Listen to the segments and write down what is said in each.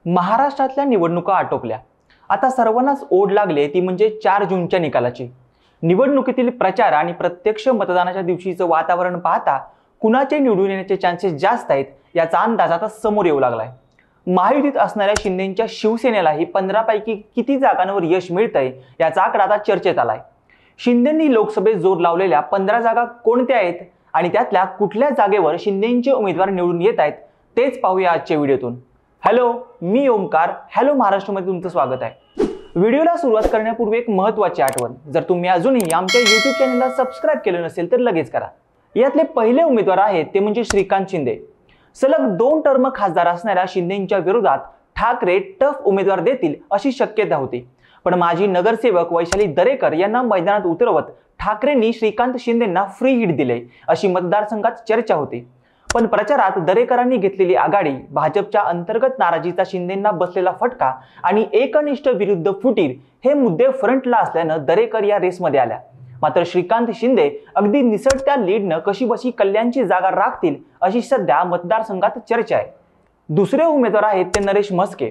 महाराष्ट्रातल्या निवडणुका आटोपल्या। आता सर्वांनाच ओढ लागले ती म्हणजे 4 जूनच्या निकालाची। निवडणुकीतील प्रचार आणि प्रत्यक्ष मतदानाच्या दिवशीचं वातावरण पाहता कुणाचे निवडून येण्याचे चान्सेस जास्त आहेत याचा अंदाज आता समोर येऊ लागलाय। महायुतीत असणाऱ्या शिंदेंच्या शिवसेनेलाही 15 पैकी किती जागांवर यश मिळतंय याचा आकडा आता चर्चेत आलाय। शिंदेंनी लोकसभेत जोर लावलेल्या 15 जागा कोणत्या आहेत आणि त्यातल्या कुठल्या जागेवर शिंदेंचे उमेदवार निवडून येत आहेत तेच पाहूया आजच्या व्हिडिओतून। हॅलो, मी ओमकार, हॅलो महाराष्ट्रमध्ये तुमचं स्वागत आहे। व्हिडिओला सुरुवात करण्यापूर्वी एक महत्त्वाची आठवण, जर तुम्ही अजूनही आमच्या YouTube चॅनलला सबस्क्राइब केलं नसेल तर लगेच करा। यातले पहिले उमेदवार आहेत ते म्हणजे श्रीकांत शिंदे। सलग 2 टर्म खासदार असणाऱ्या शिंदेंच्या विरोधात ठाकरे टफ उमेदवार देतील अशी शक्यता होती, पण माजी नगरसेवक वैशाली दरेकर यांना मैदानात उतरवत ठाकरेंनी श्रीकांत शिंदेंना फ्री हिट दिले अशी मतदारसंघात चर्चा होती। पण प्रचारात दरेकरांनी घेतलेली आघाडी, भाजपच्या अंतर्गत नाराजीचा शिंदेंना बसलेला फटका आणि एकनिष्ठ विरुद्ध फुटीर हे मुद्दे फ्रंटला असल्यानं दरेकर या रेसमध्ये आल्या। मात्र श्रीकांत शिंदे अगदी निसटत्या लीडनं कशीबशी कल्याणची जागा राखतील अशी सध्या मतदारसंघात चर्चा आहे। दुसरे उमेदवार आहेत ते नरेश म्हस्के।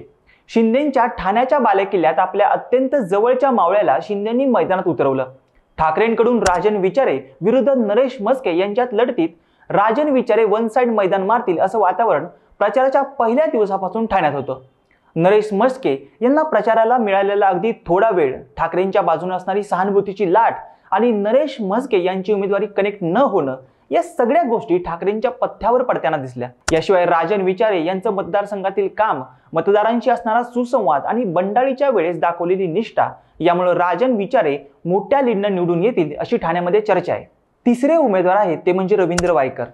शिंदेंच्या ठाण्याच्या बालेकिल्ल्यात आपल्या अत्यंत जवळच्या मावळ्याला शिंदेंनी मैदानात उतरवलं। ठाकरेंकडून राजन विचारे विरुद्ध नरेश म्हस्के यांच्यात लढतीत राजन विचारे वन साइड मैदान मारतील असं वातावरण प्रचाराच्या पहिल्या दिवसापासून ठाण्यात होतं। नरेश म्हस्के यांना प्रचाराला मिळालेला अगदी थोडा वेळ, ठाकरेंच्या बाजूने असणारी सहानुभूतीची लाट आणि नरेश म्हस्के यांची उमेदवारी कनेक्ट न होणं या सगळ्या गोष्टी ठाकरेंच्या पथ्यावर पडताना दिसल्या। याशिवाय राजन विचारे यांचं मतदारसंघातील काम, मतदारांशी असणारा सुसंवाद आणि बंडाळीच्या वेळेस दाखवलेली निष्ठा यामुळे राजन विचारे मोठ्या लीडनं निवडून येतील अशी ठाण्यामध्ये चर्चा आहे। तिसरे उमेदवार आहेत ते म्हणजे रवींद्र वायकर।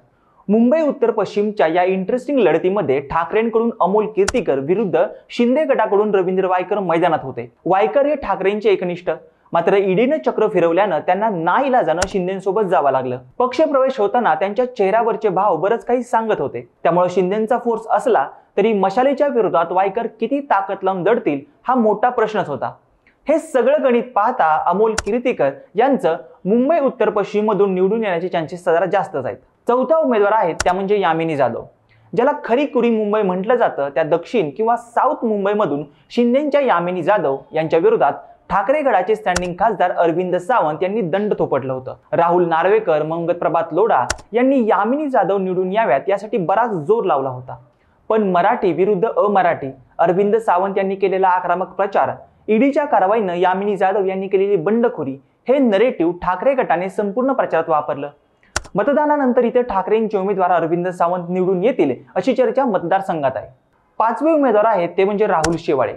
मुंबई उत्तर पश्चिमच्या या इंटरेस्टिंग लढतीमध्ये ठाकरेंकडून अमोल कीर्तीकर विरुद्ध शिंदे गटाकडून रवींद्र वायकर मैदानात होते। वायकर हे ठाकरेंचे एकनिष्ठ, मात्र ईडीनं चक्र फिरवल्यानं त्यांना नाईलाजानं शिंदेंसोबत जावं लागलं। पक्षप्रवेश होताना त्यांच्या चेहऱ्यावरचे भाव बरंच काही सांगत होते, त्यामुळे शिंदेंचा फोर्स असला तरी मशालीच्या विरोधात वायकर किती ताकद लावून लढतील हा मोठा प्रश्नच होता। हे सगळं गणित पाहता अमोल कीर्तीकर यांचं मुंबई उत्तर पश्चिम मधून निवडून येण्याचे चान्सेस जरा जास्तच आहेत। चौथा उमेदवार आहेत त्या म्हणजे यामिनी जाधव, ज्याला खरी खुरी मुंबई म्हटलं जातं। त्या दक्षिण किंवा साऊथ मुंबईमधून शिंदेंच्या यामिनी जाधव यांच्या विरोधात ठाकरे गडाचे स्टँडिंग खासदार अरविंद सावंत यांनी दंड थोपटलं होतं। राहुल नार्वेकर, मंगत प्रभात लोढा यांनी यामिनी जाधव निवडून याव्यात यासाठी बराच जोर लावला होता, पण मराठी विरुद्ध अमराठी, अरविंद सावंत यांनी केलेला आक्रमक प्रचार, ईडीच्या कारवाईनं यामिनी जाधव यांनी केलेली बंडखोरी हे नरेटिव्ह ठाकरे गटाने संपूर्ण प्रचारात वापरलं। मतदानानंतर इथे ठाकरेंचे उमेदवार अरविंद सावंत निवडून येतील अशी चर्चा मतदारसंघात आहे। पाचवे उमेदवार आहेत ते म्हणजे राहुल शेवाळे।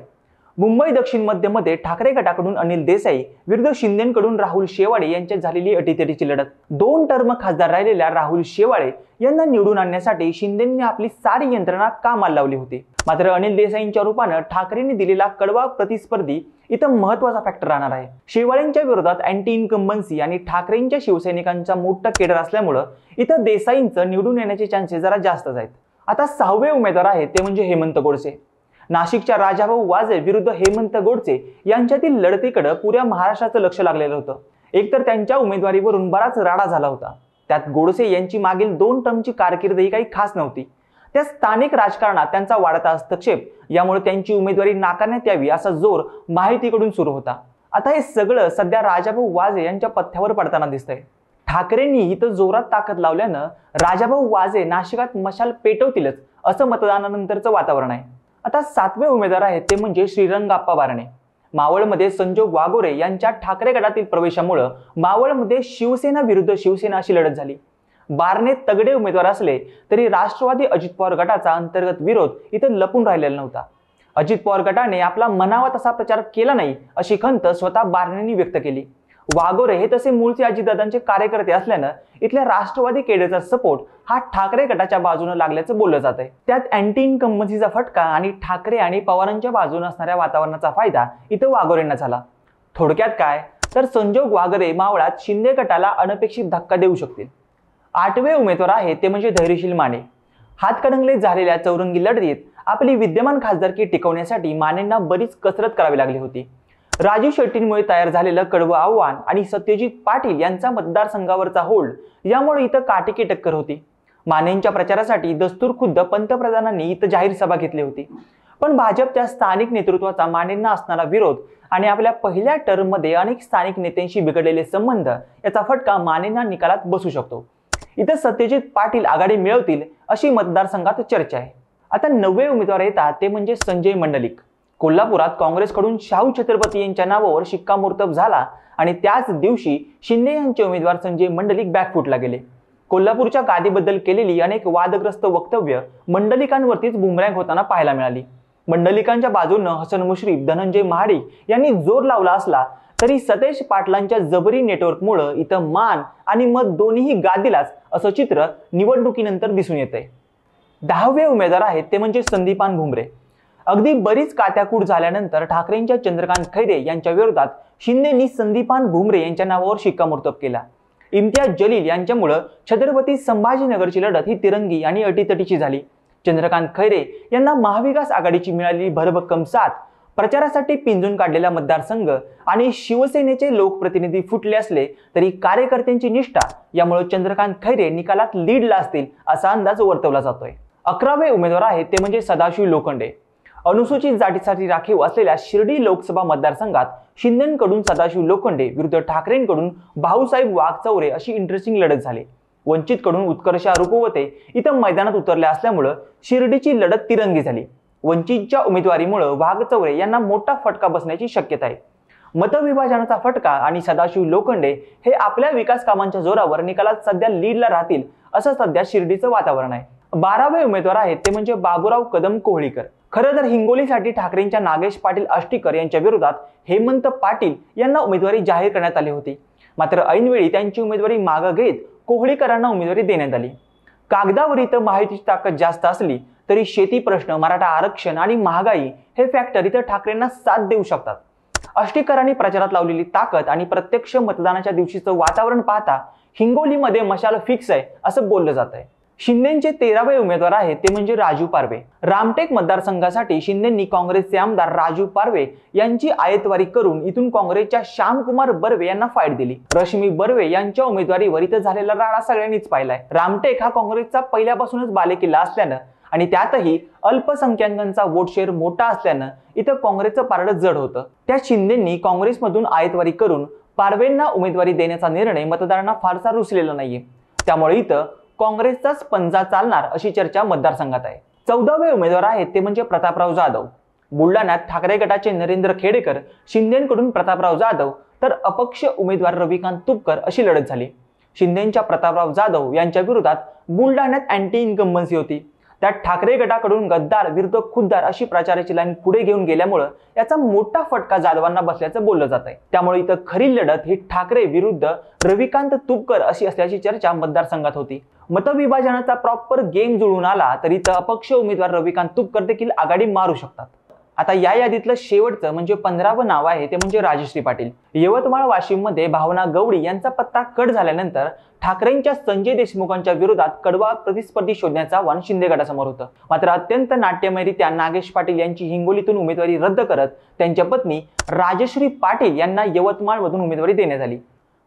मुंबई दक्षिण मध्यमध्ये ठाकरे गटाकडून अनिल देसाई विरुद्ध शिंदेकडून राहुल शेवाळे यांच्यात झालेली अटीतटीची लढत। 2 टर्म खासदार राहिलेल्या राहुल शेवाळे यांना निवडून आणण्यासाठी शिंदेंनी आपली सारी यंत्रणा कामाला लावली होती, मात्र अनिल देसाईंच्या रूपानं ठाकरेंनी दिलेला कडवा प्रतिस्पर्धी इथं महत्त्वाचा फॅक्टर राहणार आहे। शेवाळेंच्या विरोधात अँटी इन्कम्बन्सी आणि ठाकरेंच्या शिवसैनिकांचा मोठा केडर असल्यामुळं इथं देसाईंचं निवडून येण्याचे चान्सेस जरा जास्तच आहेत। आता 6वे उमेदवार आहेत ते म्हणजे हेमंत गोडसे। नाशिकच्या राजाभाऊ वाजे विरुद्ध हेमंत गोडसे यांच्यातील लढतीकडे पुऱ्या महाराष्ट्राचं लक्ष लागलेलं होतं। एकतर त्यांच्या उमेदवारीवरून बराच राडा झाला होता, त्यात गोडसे यांची मागील 2 टर्मची कारकीर्दही काही खास नव्हती। त्या स्थानिक राजकारणात त्यांचा वाढता हस्तक्षेप यामुळे त्यांची उमेदवारी नाकारण्यात यावी असा जोर महायुतीकडून सुरू होता। आता हे सगळं सध्या राजाभाऊ वाजे यांच्या पथ्यावर पडताना दिसतंय। ठाकरेंनी इथं जोरात ताकद लावल्यानं राजाभाऊ वाजे नाशिकात मशाल पेटवतीलच असं मतदानानंतरचं वातावरण आहे। आता 7वे उमेदवार आहेत ते म्हणजे श्रीरंगाप्पा बारणे। मावळमध्ये संजोग वाघोरे यांच्या ठाकरे गटातील प्रवेशामुळे मावळमध्ये शिवसेना विरुद्ध शिवसेना अशी लढत झाली। बारणे तगडे उमेदवार असले तरी राष्ट्रवादी अजित पवार गटाचा अंतर्गत विरोध इथं लपून राहिलेला नव्हता। अजित पवार गटाने आपला म्हणावा तसा प्रचार केला नाही अशी खंत स्वतः बारणेंनी व्यक्त केली। वाघोरे हे तसे मूळचे अजितदादांचे कार्यकर्ते असल्यानं इथल्या राष्ट्रवादी केडरचा सपोर्ट हा ठाकरे गटाच्या बाजूने लागल्याचं बोललं जात आहे। त्यात अँटी इन्कम्बन्सीचा फटका आणि ठाकरे आणि पवारांच्या बाजूने असणाऱ्या वातावरणाचा फायदा इथं वाघोरेंना झाला। थोडक्यात काय तर संजोग वाघोरे मावळात शिंदे गटाला अनपेक्षित धक्का देऊ शकतील। 8वे उमेदवार आहे ते म्हणजे धैर्यशील माने। हातकणंगलेत झालेल्या चौरंगी लढतीत आपली विद्यमान खासदारकी टिकवण्यासाठी मानेंना बरीच कसरत करावी लागली होती। राजू शेट्टींमुळे तयार झालेलं कडवं आव्हान आणि सत्यजित पाटील यांचा मतदारसंघावरचा होल्ड यामुळे इथं काटेकी टक्कर होती। मानेंच्या प्रचारासाठी दस्तूर खुद्द पंतप्रधानांनी इथं जाहीर सभा घेतली होती, पण भाजपच्या स्थानिक नेतृत्वाचा मानेंना असणारा विरोध आणि आपल्या पहिल्या टर्ममध्ये अनेक स्थानिक नेत्यांशी बिघडलेले संबंध याचा फटका मानेंना निकालात बसू शकतो. इथं सत्यजित पाटील आघाडी मिळवतील अशी मतदारसंघात चर्चा आहे. आता नवे उमेदवार येतात ते म्हणजे संजय मंडलिक. कोल्हापुरात काँग्रेसकडून शाहू छत्रपती यांच्या नावावर शिक्कामोर्तब झाला आणि त्याच दिवशी शिंदे यांचे उमेदवार संजय मंडलिक बॅकफुटला गेले. कोल्हापूरच्या गादीबद्दल केलेली अनेक वादग्रस्त वक्तव्य मंडलिकांवरतीच बुमरँग होताना पाहायला मिळाली. मंडलिकांच्या बाजूनं हसन मुश्रीफ, धनंजय महाडिक यांनी जोर लावला असला तरी सतेज पाटलांच्या जबरी नेटवर्कमुळे इथं मान आणि मत दोन्हीही गादीलाच असं चित्र निवडणुकीनंतर दिसून येतंय. 10वे उमेदवार आहेत ते म्हणजे संदीपान भुमरे. अगदी बरीच कात्याकूट झाल्यानंतर ठाकरेंच्या चंद्रकांत खैरे यांच्या विरोधात शिंदेंनी संदीपान भुमरे यांच्या नावावर शिक्कामोर्तब केला. इम्तियाज जलील यांच्यामुळे छत्रपती संभाजीनगरची लढत ही तिरंगी आणि अटीतटीची झाली. चंद्रकांत खैरे यांना महाविकास आघाडीची मिळालेली भरभक्कम साथ, प्रचारासाठी पिंजून काढलेला मतदारसंघ आणि शिवसेनेचे लोकप्रतिनिधी फुटले असले तरी कार्यकर्त्यांची निष्ठा यामुळे चंद्रकांत खैरे निकालात लीडला असतील असा अंदाज वर्तवला जातोय. 11वे उमेदवार आहेत ते म्हणजे सदाशिव लोखंडे. अनुसूचित जातीसाठी राखीव असलेल्या शिर्डी लोकसभा मतदारसंघात शिंदेकडून सदाशिव लोखंडे विरुद्ध ठाकरेंकडून भाऊसाहेब वाघचौरे अशी इंटरेस्टिंग लढत झाली. वंचितकडून उत्कर्षा रुपवते इथं मैदानात उतरल्या असल्यामुळे शिर्डीची लढत तिरंगी झाली. वंचितच्या उमेदवारीमुळे वाघचौरे यांना मोठा फटका बसण्याची शक्यता आहे. मतविभाजनाचा फटका आणि सदाशिव लोखंडे हे आपल्या विकास कामांच्या जोरावर निकालात सध्या लीडला राहतील असं सध्या शिर्डीचं वातावरण आहे. 12वे उमेदवार आहेत ते म्हणजे बाबूराव कदम कोहळीकर. खरं तर हिंगोलीसाठी ठाकरेंच्या नागेश पाटील आष्टीकर यांच्या विरोधात हेमंत पाटील यांना उमेदवारी जाहीर करण्यात आली होती. मात्र ऐनवेळी त्यांची उमेदवारी मागे घेत कोहळीकरांना उमेदवारी देण्यात आली. कागदावर इथं महायुतीची ताकद जास्त असली तरी शेती प्रश्न, मराठा आरक्षण आणि महागाई हे फॅक्टर इथं ठाकरेंना साथ देऊ शकतात. आष्टीकरांनी प्रचारात लावलेली ताकद आणि प्रत्यक्ष मतदानाच्या दिवशीचं वातावरण पाहता हिंगोलीमध्ये मशाल फिक्स आहे असं बोललं जात आहे. शिंदेचे 13वे उमेदवार आहेत ते म्हणजे राजू पारवे. रामटेक मतदारसंघासाठी शिंदेंनी काँग्रेसचे आमदार राजू पारवे यांची आयतवारी करून इथून काँग्रेसच्या श्यामकुमार बर्वे यांना फाईट दिली. रश्मी बर्वे यांच्या उमेदवारीवर इथं झालेला राडा सगळ्यांनीच पाहिलाय. रामटेक हा काँग्रेसचा पहिल्यापासूनच बालेकिल्ला असल्यानं आणि त्यातही अल्पसंख्याकांचा वोट शेअर मोठा असल्यानं इथं काँग्रेसचं पारडं जड होतं. त्या शिंदेंनी काँग्रेसमधून आयतवारी करून पारवेंना उमेदवारी देण्याचा निर्णय मतदारांना फारसा रुचलेला नाहीये. त्यामुळे इथं काँग्रेसचाच पंजा चालणार अशी चर्चा मतदारसंघात आहे. 14वे उमेदवार आहेत ते म्हणजे प्रतापराव जाधव. बुलढाण्यात ठाकरे गटाचे नरेंद्र खेडेकर, शिंदेकडून प्रतापराव जाधव तर अपक्ष उमेदवार रविकांत तुपकर अशी लढत झाली. शिंदेच्या प्रतापराव जाधव यांच्या विरोधात बुलढाण्यात अँटी इन्कम्बन्सी होती. त्यात ठाकरे गटाकडून गद्दार विरुद्ध खुद्दार अशी प्रचाराची लाईन पुढे घेऊन गेल्यामुळे याचा मोठा फटका जाधवांना बसल्याचं बोललं जात आहे. त्यामुळे इथं खरी लढत ही ठाकरे विरुद्ध रविकांत तुपकर अशी असल्याची चर्चा मतदारसंघात होती. मतविभाजनाचा प्रॉपर गेम जुळून आला तरी इथं अपक्ष उमेदवार रविकांत तुपकर देखील आघाडी मारू शकतात. आता या यादीतलं शेवटचं म्हणजे 15वं नाव आहे ते म्हणजे राजश्री पाटील. यवतमाळ वाशिम मध्ये भावना गवळी यांचा पत्ता कट झाल्यानंतर ठाकरेंच्या संजय देशमुखांच्या विरोधात कडवा प्रतिस्पर्धी शोधण्याचं आव्हान शिंदे गटासमोर होतं. मात्र अत्यंत नाट्यमयरित्या नागेश पाटील यांची हिंगोलीतून उमेदवारी रद्द करत त्यांच्या पत्नी राजश्री पाटील यांना यवतमाळमधून उमेदवारी देण्यात आली.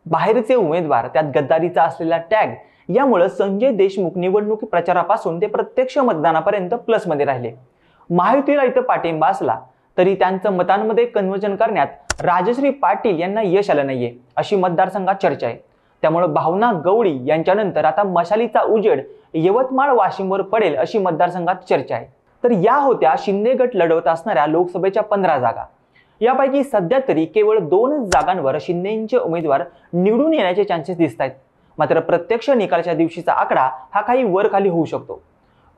बाहेरचे उमेदवार त्यात गद्दारीचा असलेला टॅग यामुळे संजय देशमुख निवडणूक प्रचारापासून ते प्रत्यक्ष मतदानापर्यंत प्लसमध्ये राहिले. महायुतीला इथं पाठिंबा असला तरी त्यांचं मतांमध्ये कन्व्हर्जन करण्यात राजश्री पाटील यांना यश आलं नाहीये अशी मतदारसंघात चर्चा आहे. त्यामुळे भावना गवळी यांच्यानंतर आता मशालीचा उजेड यवतमाळ वाशिमवर पडेल अशी मतदारसंघात चर्चा आहे. तर या होत्या शिंदे गट लढवत असणाऱ्या लोकसभेच्या 15 जागा. यापैकी सध्या तरी केवळ 2 जागांवर शिंदेचे उमेदवार निवडून येण्याचे चान्सेस दिसत आहेत. मात्र प्रत्यक्ष निकालाच्या दिवशीचा आकडा हा काही वर खाली होऊ शकतो.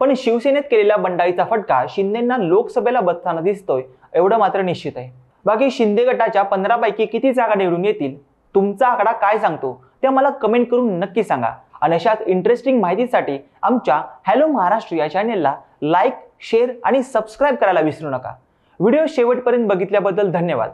पण शिवसेनेत केलेल्या बंडाईचा फटका शिंदेंना लोकसभेला बसताना दिसतोय एवढं मात्र निश्चित आहे. बाकी शिंदे गटाच्या 15 पैकी किती जागा निवडून येतील, तुमचा आकडा काय सांगतो ते मला कमेंट करून नक्की सांगा. आणि अशाच इंटरेस्टिंग माहितीसाठी आमच्या हॅलो महाराष्ट्र या चॅनेलला लाईक, शेअर आणि सबस्क्राईब करायला विसरू नका. व्हिडिओ शेवटपर्यंत बघितल्याबद्दल धन्यवाद.